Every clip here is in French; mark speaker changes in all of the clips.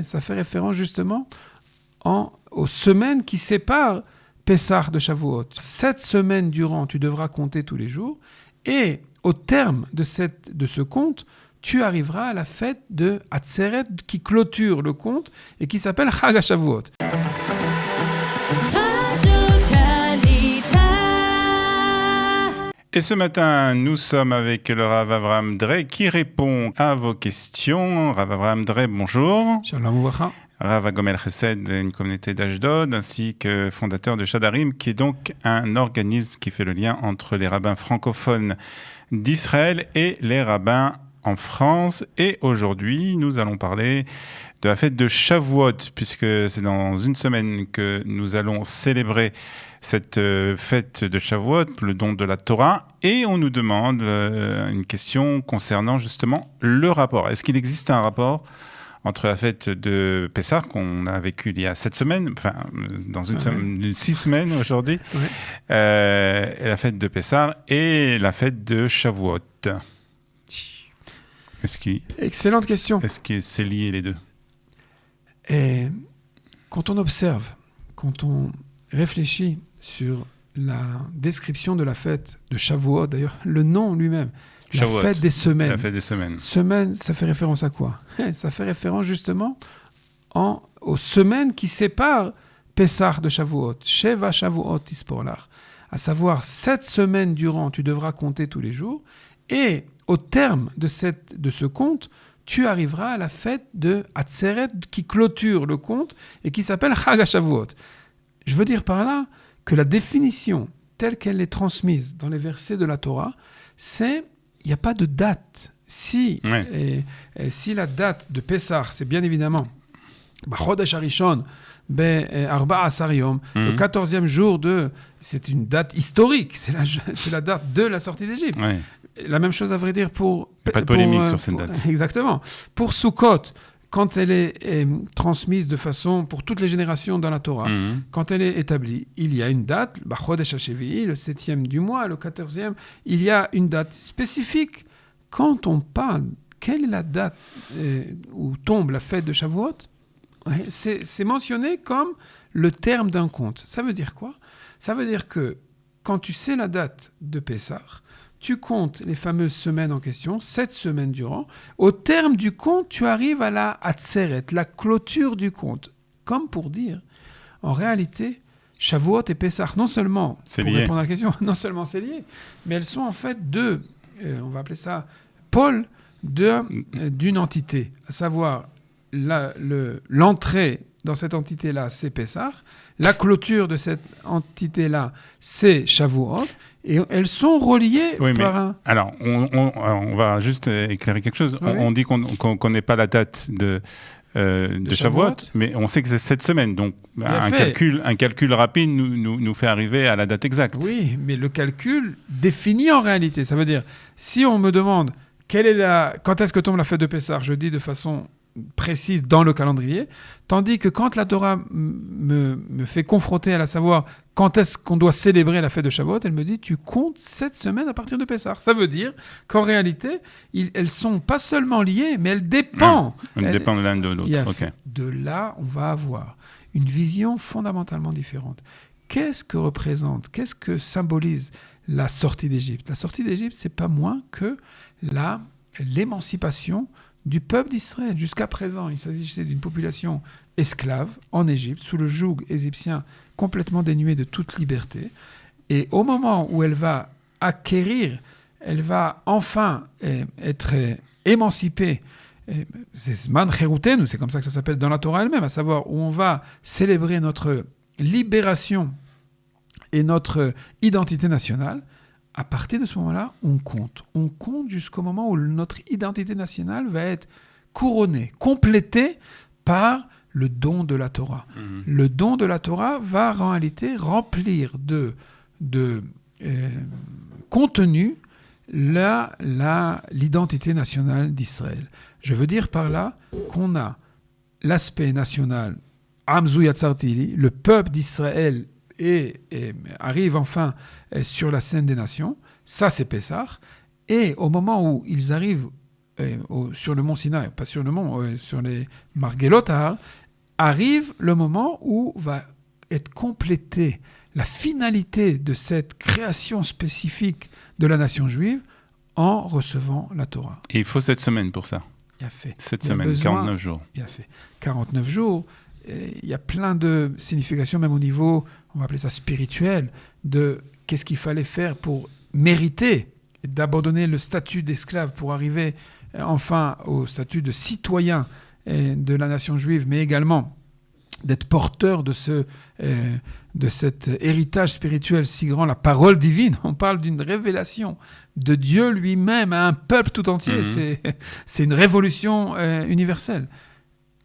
Speaker 1: Ça fait référence justement aux semaines qui séparent Pessah de Shavuot. 7 semaines durant, tu devras compter tous les jours. Et au terme de ce compte, tu arriveras à la fête de Atzeret qui clôture le compte et qui s'appelle Chag HaShavuot.
Speaker 2: Et ce matin, nous sommes avec le Rav Avraham Drey qui répond à vos questions. Rav Avraham Drey, bonjour.
Speaker 1: Shalom Uvracha.
Speaker 2: Rav Agomel Chesed, une communauté d'Ashdod, ainsi que fondateur de Shadarim, qui est donc un organisme qui fait le lien entre les rabbins francophones d'Israël et les rabbins en France. Et aujourd'hui, nous allons parler de la fête de Shavuot, puisque c'est dans une semaine que nous allons célébrer cette fête de Shavuot, le don de la Torah, et on nous demande une question concernant justement le rapport. Est-ce qu'il existe un rapport entre la fête de Pessah, qu'on a vécue il y a 7 semaines, enfin, dans une semaine, 6 semaines aujourd'hui, et la fête de Pessah et la fête de Shavuot?
Speaker 1: Excellente question.
Speaker 2: Est-ce que c'est lié les deux?
Speaker 1: Et quand on observe, quand on réfléchit sur la description de la fête de Shavuot, d'ailleurs, le nom lui-même,
Speaker 2: Shavuot,
Speaker 1: la fête des semaines.
Speaker 2: La fête des semaines.
Speaker 1: Semaine, ça fait référence à quoi? Ça fait référence justement aux semaines qui séparent Pessah de Shavuot. Sheva Shavuot Isporlar. À savoir, 7 semaines durant, tu devras compter tous les jours. Et au terme de ce compte, tu arriveras à la fête de Atzeret qui clôture le compte et qui s'appelle Chag HaShavuot. Je veux dire par là que la définition telle qu'elle est transmise dans les versets de la Torah, c'est il n'y a pas de date. Si la date de Pessah, c'est bien évidemment Chodesh Harishon, Arba Asar Yom, le 14e jour c'est une date historique, c'est la date de la sortie d'Égypte. Ouais. La même chose à vrai dire pour...
Speaker 2: Pas de polémique sur cette date.
Speaker 1: Exactement. Pour Sukkot, quand elle est transmise de façon pour toutes les générations dans la Torah, quand elle est établie, il y a une date, Chodesh HaShevi'i, le 7e du mois, le 14e, il y a une date spécifique. Quand on parle, quelle est la date où tombe la fête de Shavuot? C'est mentionné comme le terme d'un compte. Ça veut dire quoi? Ça veut dire que quand tu sais la date de Pessah, tu comptes les fameuses semaines en question, 7 semaines durant. Au terme du compte, tu arrives à la Atzeret, la clôture du compte. Comme pour dire, en réalité, Shavuot et Pessah, non seulement,
Speaker 2: c'est
Speaker 1: pour
Speaker 2: lié.
Speaker 1: Répondre à la question, non seulement c'est lié, mais elles sont en fait deux, on va appeler ça, pôles d'une entité. À savoir, l'entrée dans cette entité-là, c'est Pessah. La clôture de cette entité-là, c'est Shavuot. Et elles sont reliées par un...
Speaker 2: Alors, on va juste éclairer quelque chose. Oui. On dit qu'on ne connaît pas la date de Shavuot, mais on sait que c'est cette semaine. Donc, un calcul rapide nous fait arriver à la date exacte.
Speaker 1: Oui, mais le calcul définit en réalité. Ça veut dire, si on me demande quand est-ce que tombe la fête de Pessah, je dis de façon précise dans le calendrier, tandis que quand la Torah me fait confronter à savoir quand est-ce qu'on doit célébrer la fête de Shavuot, elle me dit tu comptes 7 semaines à partir de Pessah. Ça veut dire qu'en réalité, elles sont pas seulement liées, mais elles dépendent.
Speaker 2: Elles dépendent l'un de l'autre. Okay.
Speaker 1: De là, on va avoir une vision fondamentalement différente. Qu'est-ce que symbolise la sortie d'Égypte? La sortie d'Égypte, c'est pas moins que l'émancipation du peuple d'Israël. Jusqu'à présent, il s'agissait d'une population esclave en Égypte, sous le joug égyptien complètement dénuée de toute liberté. Et au moment où elle va enfin être émancipée, c'est Zman Cherutenu, c'est comme ça que ça s'appelle dans la Torah elle-même, à savoir où on va célébrer notre libération et notre identité nationale. À partir de ce moment-là, on compte. On compte jusqu'au moment où notre identité nationale va être couronnée, complétée par le don de la Torah. Le don de la Torah va en réalité remplir de contenu l'identité nationale d'Israël. Je veux dire par là qu'on a l'aspect national, Amzu Yatzartili, le peuple d'Israël et arrive enfin sur la scène des nations, ça c'est Pessah, et au moment où ils arrivent sur le mont Sinaï, pas sur le mont, sur les Margelotar, arrive le moment où va être complétée la finalité de cette création spécifique de la nation juive en recevant la Torah.
Speaker 2: Et il faut 7 semaines pour ça.
Speaker 1: Il y a fait.
Speaker 2: Cette semaine, 49 jours.
Speaker 1: Il y a fait 49 jours. Et il y a plein de significations, même au niveau, on va appeler ça spirituel, de qu'est-ce qu'il fallait faire pour mériter d'abandonner le statut d'esclave pour arriver enfin au statut de citoyen de la nation juive, mais également d'être porteur de cet héritage spirituel si grand, la parole divine. On parle d'une révélation de Dieu lui-même à un peuple tout entier. C'est une révolution universelle.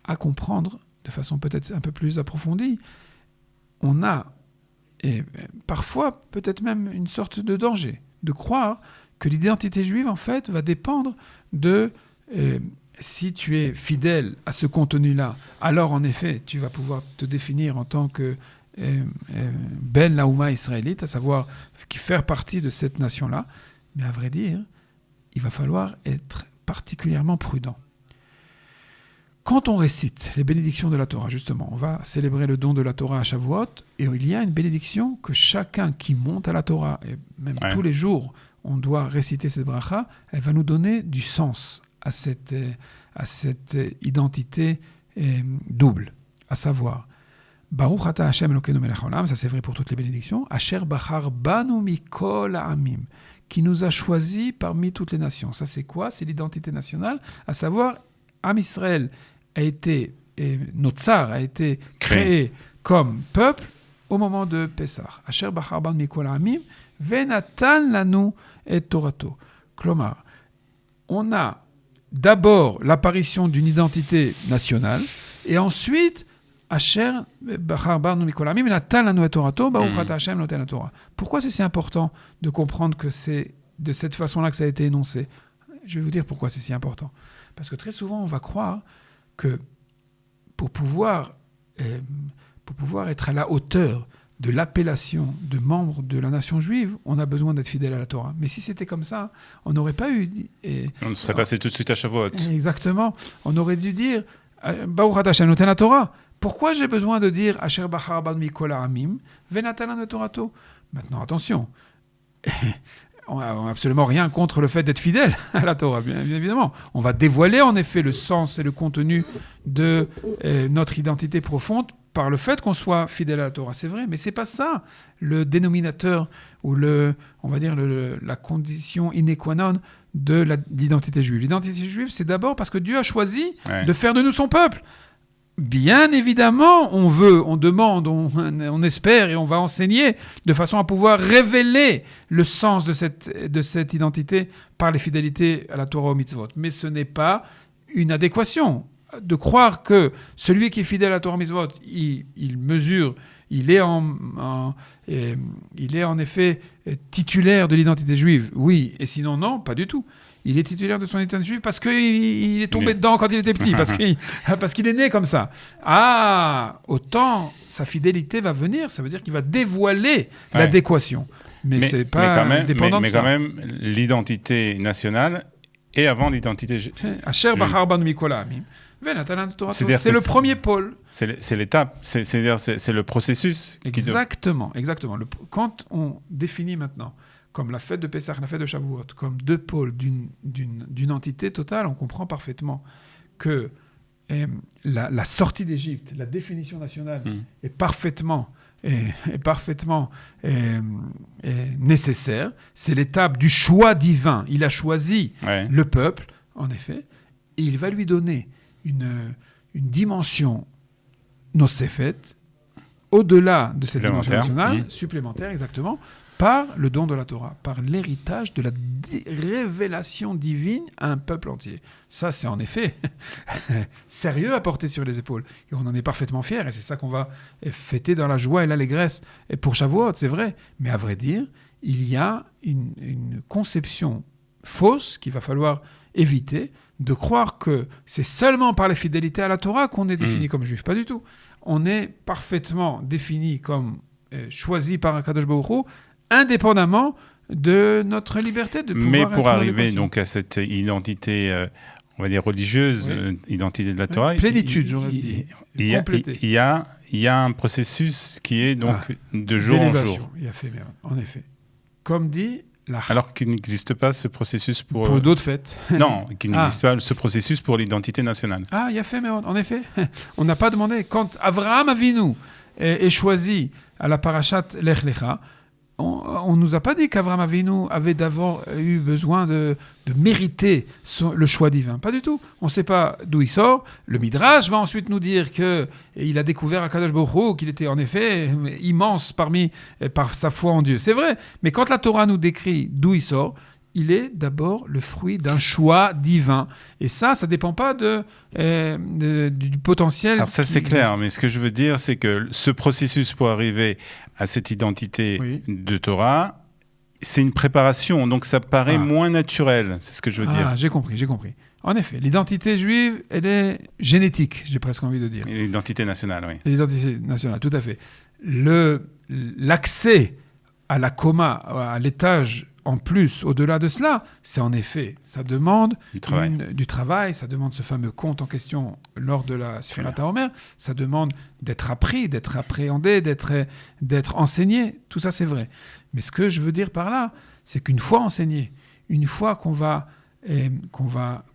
Speaker 1: À comprendre de façon peut-être un peu plus approfondie, on a, et parfois peut-être même une sorte de danger, de croire que l'identité juive, en fait, va dépendre de... si tu es fidèle à ce contenu-là, alors en effet, tu vas pouvoir te définir en tant que Ben Laouma israélite, à savoir faire partie de cette nation-là. Mais à vrai dire, il va falloir être particulièrement prudent. Quand on récite les bénédictions de la Torah, justement, on va célébrer le don de la Torah à Shavuot, et il y a une bénédiction que chacun qui monte à la Torah, et même tous les jours, on doit réciter cette bracha, elle va nous donner du sens à cette identité double, à savoir Baruch ata Hashem Elokeinu melech haolam, ça c'est vrai pour toutes les bénédictions, Asher bachar banu mikol ha'amim, qui nous a choisis parmi toutes les nations. Ça c'est quoi? C'est l'identité nationale, à savoir Am Israël a été, Notsar a été créé comme peuple au moment de Pessah. Asher bachar banu mikol ha'amim venatan lanu et Torato. Klomar, on a d'abord l'apparition d'une identité nationale, et ensuite, Asher bachar banu mikol ha'amim venatan lanu et Torato, Baruch ata Hashem noten la Torah. Pourquoi c'est si important de comprendre que c'est de cette façon-là que ça a été énoncé? Je vais vous dire pourquoi c'est si important. Parce que très souvent, on va croire que pour pouvoir être à la hauteur de l'appellation de membre de la nation juive, on a besoin d'être fidèle à la Torah. Mais si c'était comme ça, on n'aurait pas eu...
Speaker 2: on serait passé tout de suite à Shavuot.
Speaker 1: Exactement. On aurait dû dire Baruch ata Hashem noten la Torah. Pourquoi j'ai besoin de dire Asher bachar banu mikol ha'amim venatan lanu et Torato? Maintenant, attention. On n'a absolument rien contre le fait d'être fidèle à la Torah, bien évidemment. On va dévoiler en effet le sens et le contenu de notre identité profonde par le fait qu'on soit fidèle à la Torah, c'est vrai, mais c'est pas ça le dénominateur ou on va dire la condition in qua non de l'identité juive. L'identité juive, c'est d'abord parce que Dieu a choisi de faire de nous son peuple. Bien évidemment, on veut, on demande, on espère et on va enseigner de façon à pouvoir révéler le sens de cette identité par les fidélités à la Torah au mitzvot. Mais ce n'est pas une adéquation de croire que celui qui est fidèle à la Torah mitzvot, il mesure, il est en effet titulaire de l'identité juive. Oui, et sinon non, pas du tout. Il est titulaire de son identité juive parce qu'il est tombé dedans quand il était petit, parce qu'il est né comme ça. Ah, autant sa fidélité va venir, ça veut dire qu'il va dévoiler l'adéquation. Mais c'est pas dépendant de ça.
Speaker 2: Mais quand même, l'identité nationale est avant l'identité juive.
Speaker 1: Asher bachar banu mikol ha'amim. C'est le premier pôle.
Speaker 2: C'est l'étape, c'est le processus.
Speaker 1: Exactement. Quand on définit maintenant comme la fête de Pessah, la fête de Shavuot, comme deux pôles d'une entité totale, on comprend parfaitement que la sortie d'Égypte, la définition nationale est parfaitement nécessaire. C'est l'étape du choix divin. Il a choisi le peuple, en effet, et il va lui donner une dimension nosefet, au-delà de cette dimension nationale, supplémentaire, exactement, par le don de la Torah, par l'héritage de la révélation divine à un peuple entier. Ça, c'est en effet sérieux à porter sur les épaules. Et on en est parfaitement fiers, et c'est ça qu'on va fêter dans la joie et l'allégresse. Et pour Shavuot, c'est vrai. Mais à vrai dire, il y a une conception fausse qu'il va falloir éviter, de croire que c'est seulement par la fidélité à la Torah qu'on est défini comme juif. Pas du tout. On est parfaitement défini comme choisi par un Kadosh Baruch Hu, indépendamment de notre liberté de pouvoir
Speaker 2: Mais
Speaker 1: être
Speaker 2: pour
Speaker 1: en
Speaker 2: arriver
Speaker 1: adéquation.
Speaker 2: donc à cette identité, on va dire religieuse,
Speaker 1: Oui.
Speaker 2: Identité de la Torah,
Speaker 1: Plénitude, j'aurais dit.
Speaker 2: il y a un processus qui est donc de jour en
Speaker 1: d'élévation.
Speaker 2: jour.
Speaker 1: Il a fait bien, en effet. Comme dit la
Speaker 2: Alors qu'il n'existe pas ce processus
Speaker 1: pour d'autres fêtes.
Speaker 2: Non, qu'il n'existe pas ce processus pour l'identité nationale.
Speaker 1: Ah, il a fait, mais en effet, on n'a pas demandé. Quand Avraham Avinu est choisi à la parashat Lech Lecha, on ne nous a pas dit qu'Avraham Avinu avait d'abord eu besoin de mériter le choix divin. Pas du tout. On ne sait pas d'où il sort. Le Midrash va ensuite nous dire qu'il a découvert Akadosh Baruch Hu, qu'il était en effet immense par sa foi en Dieu. C'est vrai. Mais quand la Torah nous décrit d'où il sort, il est d'abord le fruit d'un choix divin. Et ça ne dépend pas du potentiel.
Speaker 2: Alors ça, c'est clair, mais ce que je veux dire, c'est que ce processus pour arriver à cette identité de Torah, c'est une préparation, donc ça paraît moins naturel, c'est ce que je veux dire.
Speaker 1: J'ai compris. En effet, l'identité juive, elle est génétique, j'ai presque envie de dire.
Speaker 2: Et l'identité nationale, oui.
Speaker 1: L'identité nationale, tout à fait. L'accès à la coma, à l'étage en plus, au-delà de cela, c'est en effet, ça demande du travail, ça demande ce fameux conte en question lors de la Sfirat HaOmer, ça demande d'être appris, d'être appréhendé, d'être enseigné, tout ça c'est vrai. Mais ce que je veux dire par là, c'est qu'une fois enseigné, une fois qu'on va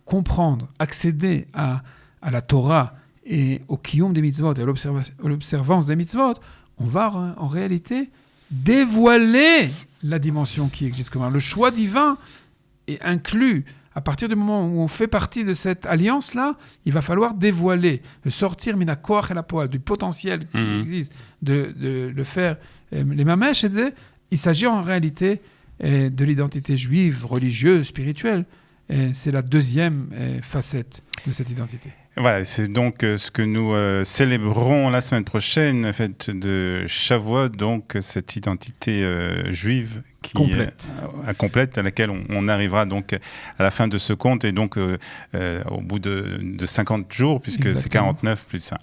Speaker 1: comprendre, accéder à la Torah et au kiyum des mitzvot, et à l'observance des mitzvot, on va en réalité dévoiler la dimension qui existe comme le choix divin est inclus. À partir du moment où on fait partie de cette alliance-là, il va falloir dévoiler, sortir mina koach el hapoal, du potentiel qui existe, de le faire les mamèches. Il s'agit en réalité de l'identité juive, religieuse, spirituelle. Et c'est la deuxième facette de cette identité.
Speaker 2: Voilà, c'est donc ce que nous célébrons la semaine prochaine, fête de Shavuot, donc cette identité juive qui complète, à laquelle on arrivera donc à la fin de ce conte et donc au bout de 50 jours, puisque Exactement. C'est 49 plus ça.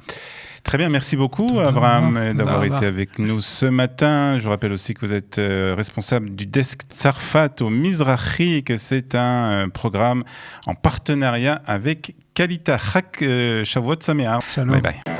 Speaker 2: Très bien, merci beaucoup Abraham d'avoir été avec nous ce matin. Je rappelle aussi que vous êtes responsable du desk Tzarfat au Mizrahi, que c'est un programme en partenariat avec Kalita Chak. Shavuot Sameach.
Speaker 1: Shalom.
Speaker 2: Bye bye.